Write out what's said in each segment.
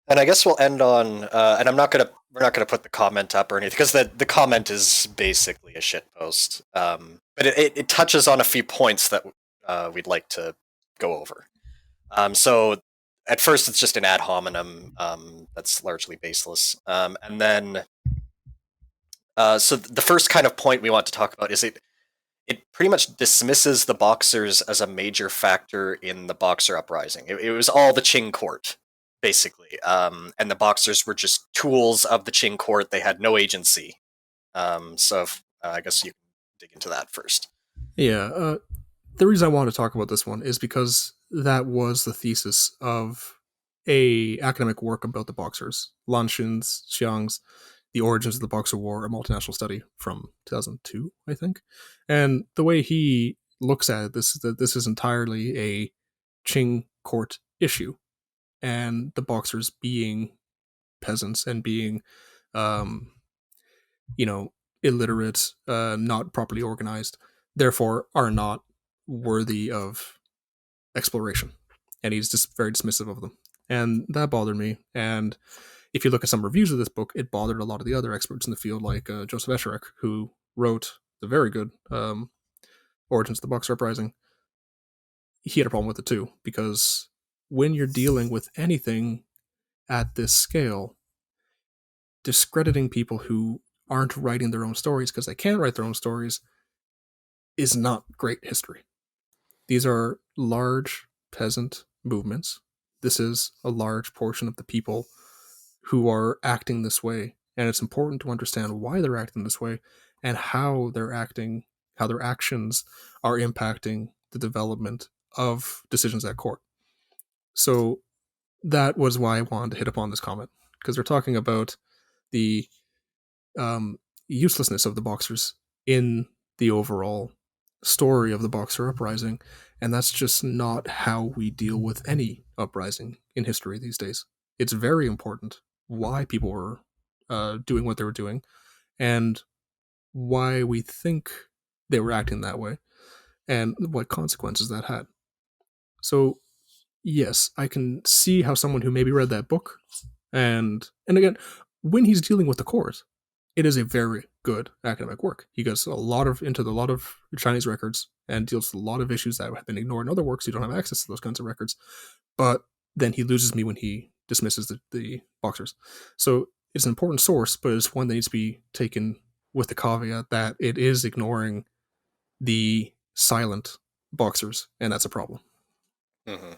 And I guess we'll end on, and we're not gonna put the comment up or anything because the comment is basically a shit post. But it touches on a few points that we'd like to go over. So at first it's just an ad hominem that's largely baseless, and then so the first kind of point we want to talk about is it pretty much dismisses the Boxers as a major factor in the Boxer Uprising. It was all the Qing court, basically. And the Boxers were just tools of the Qing court. They had no agency. I guess you can dig into that first. Yeah, the reason I want to talk about this one is because that was the thesis of a academic work about the Boxers, Lancin's, Xiang's, The Origins of the Boxer War, a multinational study from 2002, I think. And the way he looks at it, this is entirely a Qing court issue, and the Boxers being peasants and being, um, you know, illiterate, not properly organized, therefore are not worthy of exploration. And he's just very dismissive of them. And that bothered me. And if you look at some reviews of this book, it bothered a lot of the other experts in the field, like Joseph Escherich, who wrote the very good Origins of the Boxer Uprising. He had a problem with it too, because when you're dealing with anything at this scale, discrediting people who aren't writing their own stories because they can't write their own stories is not great history. These are large peasant movements. This is a large portion of the people who are acting this way. And it's important to understand why they're acting this way and how they're acting, how their actions are impacting the development of decisions at court. So that was why I wanted to hit upon this comment, because we're talking about the uselessness of the Boxers in the overall story of the Boxer Uprising, and that's just not how we deal with any uprising in history these days. It's very important why people were doing what they were doing and why we think they were acting that way and what consequences that had. So, yes, I can see how someone who maybe read that book and again, when he's dealing with the court, it is a very good academic work. He goes into a lot of Chinese records and deals with a lot of issues that have been ignored in other works. You don't have access to those kinds of records. But then he loses me when he dismisses the Boxers. So it's an important source, but it's one that needs to be taken with the caveat that it is ignoring the silent Boxers, and that's a problem. Mm-hmm.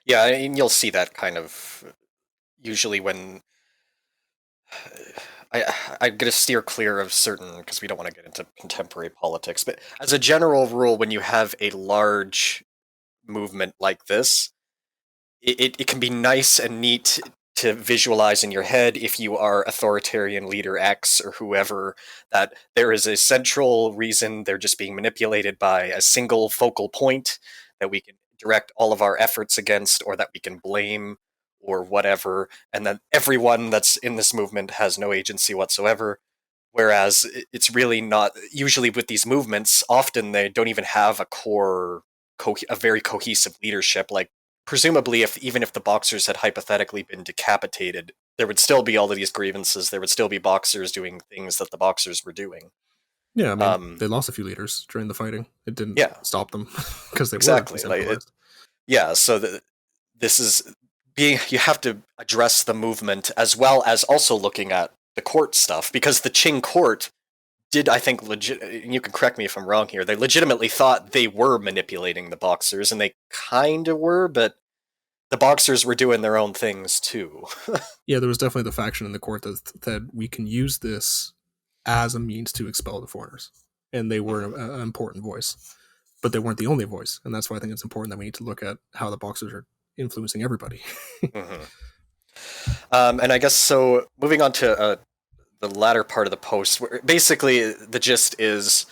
Yeah, and you'll see that kind of usually when I'm going to steer clear of certain because we don't want to get into contemporary politics. But as a general rule, when you have a large movement like this, it can be nice and neat to visualize in your head if you are authoritarian leader X or whoever, that there is a central reason they're just being manipulated by a single focal point that we can direct all of our efforts against or that we can blame or whatever, and then everyone that's in this movement has no agency whatsoever. Whereas it's really not, usually with these movements, often they don't even have a core, a very cohesive leadership. Like, presumably, if even if the Boxers had hypothetically been decapitated, there would still be all of these grievances. There would still be Boxers doing things that the Boxers were doing. Yeah, I mean, Um, they lost a few leaders during the fighting. It didn't yeah, stop them because they were exactly. decentralized. Yeah. So this is being, you have to address the movement as well as also looking at the court stuff, because the Qing court did, I think, legit. You can correct me if I'm wrong here. They legitimately thought they were manipulating the Boxers, and they kind of were, but the Boxers were doing their own things too. Yeah, there was definitely the faction in the court that we can use this as a means to expel the foreigners, and they were an important voice, but they weren't the only voice, and that's why I think it's important that we need to look at how the Boxers are influencing everybody. Mm-hmm. And I guess so. Moving on to the latter part of the post, where basically the gist is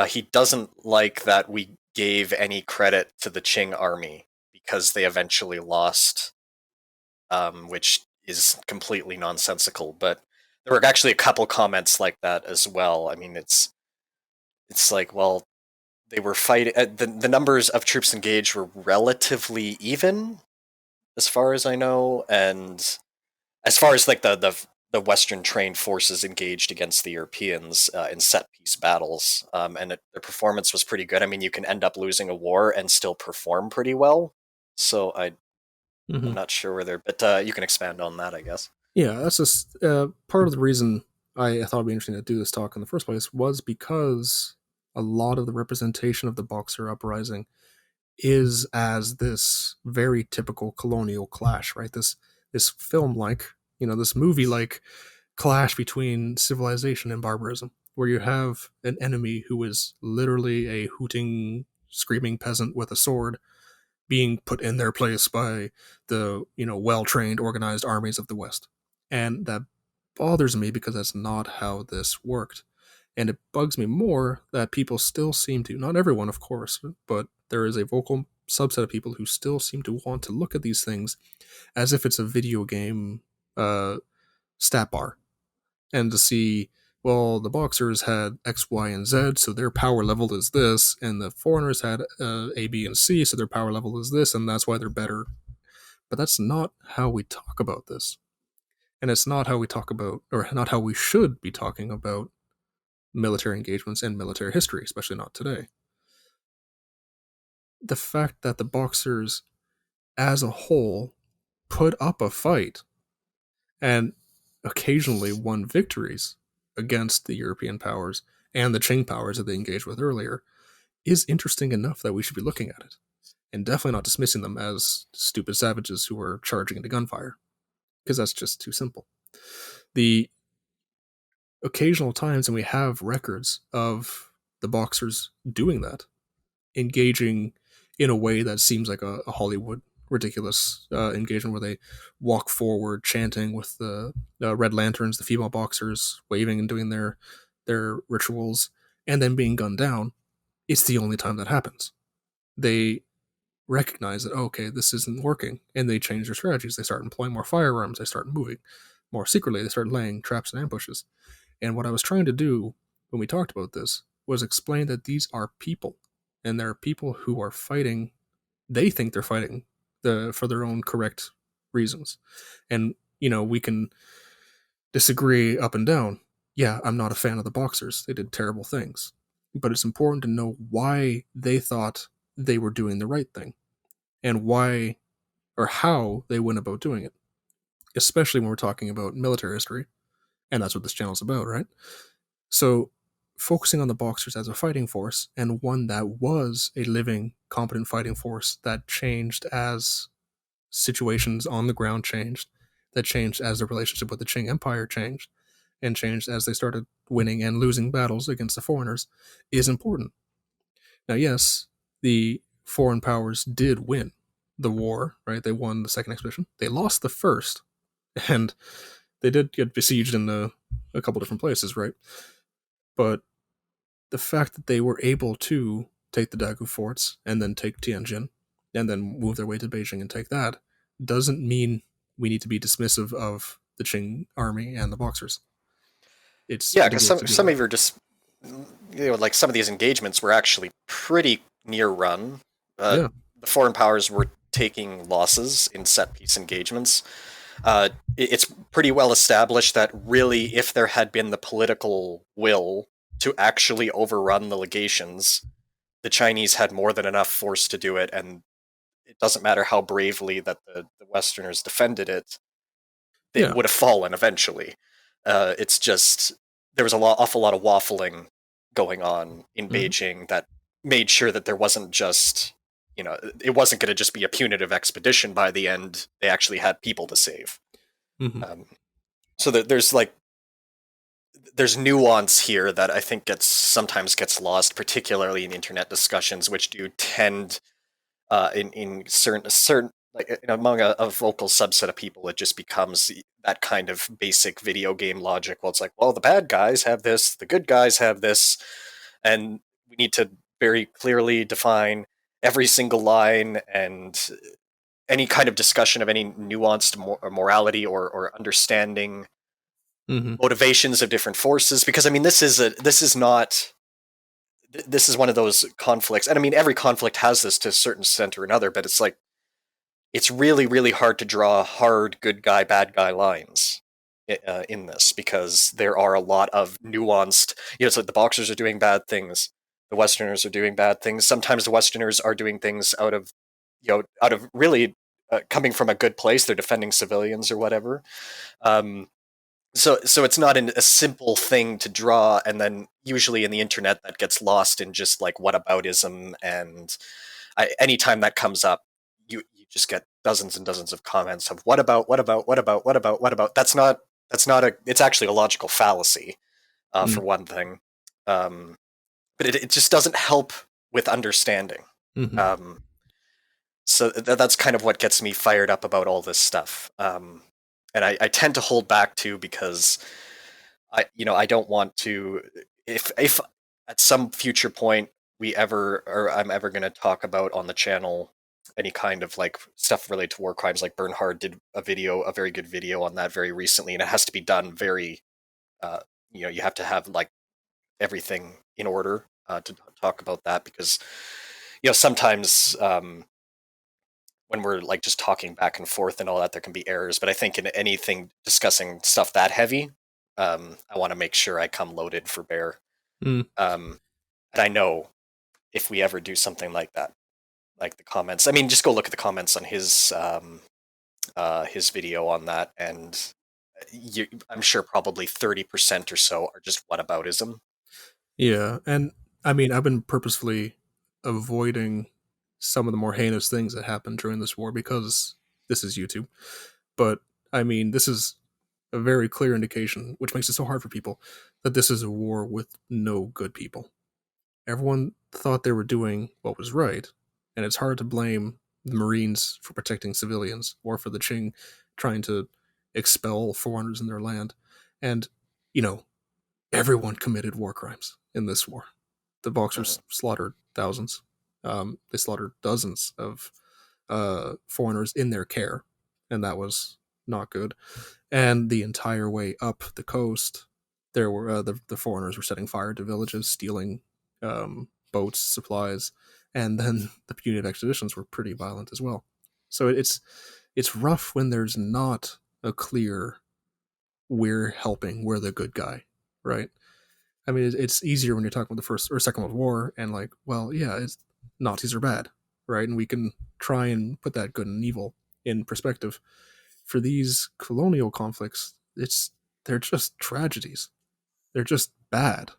he doesn't like that we gave any credit to the Qing army because they eventually lost, which is completely nonsensical. But there were actually a couple comments like that as well. I mean, it's like, well, they were fighting. The numbers of troops engaged were relatively even, as far as I know, and as far as like the Western trained forces engaged against the Europeans in set piece battles, their performance was pretty good. I mean, you can end up losing a war and still perform pretty well. So I'm Hmm. not sure whether, but you can expand on that, I guess. Yeah, that's just part of the reason I thought it'd be interesting to do this talk in the first place was because a lot of the representation of the Boxer Uprising is as this very typical colonial clash, right? This film like, this movie like clash between civilization and barbarism, where you have an enemy who is literally a hooting, screaming peasant with a sword being put in their place by the well-trained, organized armies of the West, and that bothers me because that's not how this worked. And it bugs me more that people still seem to, not everyone, of course, but there is a vocal subset of people who still seem to want to look at these things as if it's a video game uh, stat bar and to see, well, the Boxers had X, Y, and Z, so their power level is this, and the foreigners had A, B, and C, so their power level is this, and that's why they're better. But that's not how we talk about this. And it's not how we talk about, or not how we should be talking about military engagements and military history, especially not today. The fact that the Boxers, as a whole, put up a fight and occasionally won victories against the European powers and the Qing powers that they engaged with earlier is interesting enough that we should be looking at it, and definitely not dismissing them as stupid savages who are charging into gunfire, because that's just too simple. The occasional times when we have records of the Boxers doing that, engaging in a way that seems like a Hollywood ridiculous engagement where they walk forward chanting with the red lanterns, the female boxers waving and doing their rituals, and then being gunned down. It's the only time that happens. They recognize that, okay, this isn't working, and they change their strategies. They start employing more firearms. They start moving more secretly. They start laying traps and ambushes. And what I was trying to do when we talked about this was explain that these are people, and there are people who are fighting. They think they're fighting for their own correct reasons, and we can disagree up and down. Yeah, I'm not a fan of the Boxers. They did terrible things, but it's important to know why they thought they were doing the right thing and why or how they went about doing it, especially when we're talking about military history, and that's what this channel is about, right? So, focusing on the Boxers as a fighting force and one that was a living, competent fighting force that changed as situations on the ground changed, that changed as the relationship with the Qing Empire changed, and changed as they started winning and losing battles against the foreigners, is important. Now, yes, the foreign powers did win the war, right? They won the second expedition. They lost the first, and they did get besieged in a couple different places, right? But the fact that they were able to take the Dagu forts and then take Tianjin and then move their way to Beijing and take that doesn't mean we need to be dismissive of the Qing army and the Boxers. It's Yeah, because ridiculous to do some that. of your just like some of these engagements were actually pretty near run. Yeah. The foreign powers were taking losses in set piece engagements. It's pretty well established that really, if there had been the political will to actually overrun the legations, the Chinese had more than enough force to do it, and it doesn't matter how bravely that the Westerners defended it, it Yeah. would have fallen eventually. It's just there was awful lot of waffling going on in Hmm. Beijing that made sure that there wasn't just it wasn't going to just be a punitive expedition by the end. They actually had people to save. Hmm. Um, so that there's nuance here that I think sometimes gets lost, particularly in internet discussions, which do tend in certain like among a vocal subset of people, it just becomes that kind of basic video game logic. Well, it's like, well, the bad guys have this, the good guys have this, and we need to very clearly define every single line and any kind of discussion of any nuanced morality or understanding Hmm. motivations of different forces. Because I mean, this is not this is one of those conflicts, and I mean, every conflict has this to a certain extent or another, but it's like it's really, really hard to draw hard good guy, bad guy lines in this, because there are a lot of nuanced. It's like the Boxers are doing bad things, the Westerners are doing bad things. Sometimes the Westerners are doing things out of, out of really coming from a good place. They're defending civilians or whatever. Um, so it's not a simple thing to draw, and then usually in the internet that gets lost in just like whataboutism, and anytime that comes up, you just get dozens and dozens of comments of what about, what about, what about, what about, what about. That's not a. It's actually a logical fallacy, for Mm. one thing, but it just doesn't help with understanding. Mm-hmm. Um, so that's kind of what gets me fired up about all this stuff. And I tend to hold back too, because I don't want to. If at some future point I'm ever going to talk about on the channel any kind of like stuff related to war crimes, like Bernhard did a very good video on that very recently, and it has to be done very, uh, you have to have like everything in order to talk about that, because sometimes when we're like just talking back and forth and all that, there can be errors. But I think in anything discussing stuff that heavy, I want to make sure I come loaded for bear. Mm. And I know if we ever do something like that, like the comments. I mean, just go look at the comments on his video on that, and I'm sure probably 30% or so are just whataboutism. Yeah, and I mean, I've been purposefully avoiding some of the more heinous things that happened during this war because this is YouTube. But I mean, this is a very clear indication, which makes it so hard for people, that this is a war with no good people. Everyone thought they were doing what was right, and it's hard to blame the Marines for protecting civilians or for the Qing trying to expel foreigners in their land. And, you know, everyone committed war crimes in this war. The Mhm. Boxers slaughtered thousands. They slaughtered dozens of foreigners in their care, and that was not good. And the entire way up the coast, there were the foreigners were setting fire to villages, stealing boats, supplies, and then the punitive expeditions were pretty violent as well. So it's rough when there's not a clear we're helping, we're the good guy, right? I mean, it's easier when you're talking about the First or Second World War, and like, well, yeah, it's Nazis are bad, right? And we can try and put that good and evil in perspective. For these colonial conflicts, they're just tragedies. They're just bad.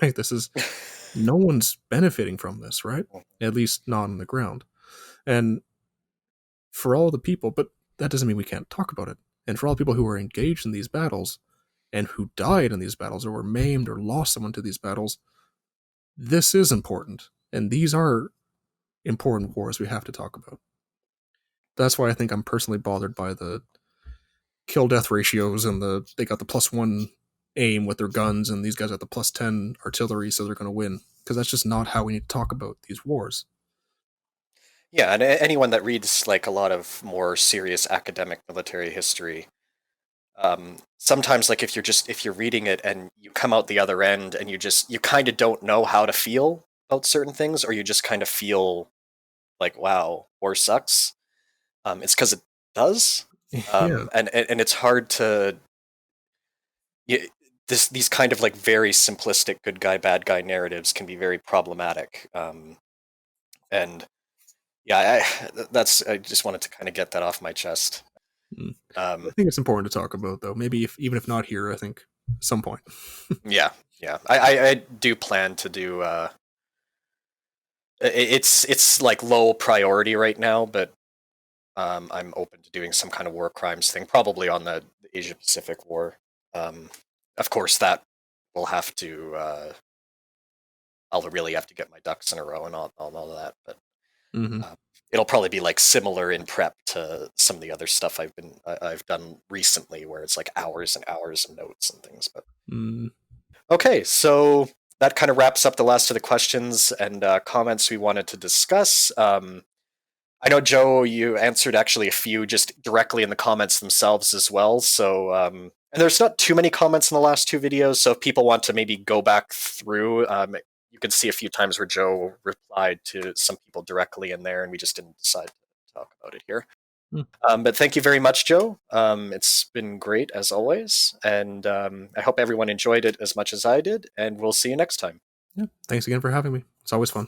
Right? This is no one's benefiting from this, right? At least not on the ground. And for all the people, but that doesn't mean we can't talk about it. And for all the people who are engaged in these battles and who died in these battles or were maimed or lost someone to these battles, this is important. And these are important wars we have to talk about. That's why I think I'm personally bothered by the kill death ratios and they got the +1 aim with their guns and these guys got the +10 artillery, so they're going to win, because that's just not how we need to talk about these wars. Yeah, and anyone that reads like a lot of more serious academic military history, sometimes like if you're reading it and you come out the other end and you kind of don't know how to feel about certain things, or you just kind of feel like, wow, war sucks. It's because it does. Yeah. And it's hard to y- these kind of like very simplistic good guy bad guy narratives can be very problematic. And yeah, I just wanted to kind of get that off my chest. Mm. I Um, think it's important to talk about, though. Maybe if even if not here, I think at some point. yeah, yeah, I do plan to do. It's like low priority right now, but I'm open to doing some kind of war crimes thing, probably on the Asia Pacific War. Um, of course, that will have to. I'll really have to get my ducks in a row and all of that, but Hmm. uh, it'll probably be like similar in prep to some of the other stuff I've done recently, where it's like hours and hours of notes and things. But Mm. okay, so that kind of wraps up the last of the questions and comments we wanted to discuss. I know, Joe, you answered actually a few just directly in the comments themselves as well. So, and there's not too many comments in the last two videos. So, if people want to maybe go back through, you can see a few times where Joe replied to some people directly in there, and we just didn't decide to talk about it here. Hmm. But thank you very much, Joe. It's been great as always, and I hope everyone enjoyed it as much as I did. And we'll see you next time. Yeah. Thanks again for having me. It's always fun.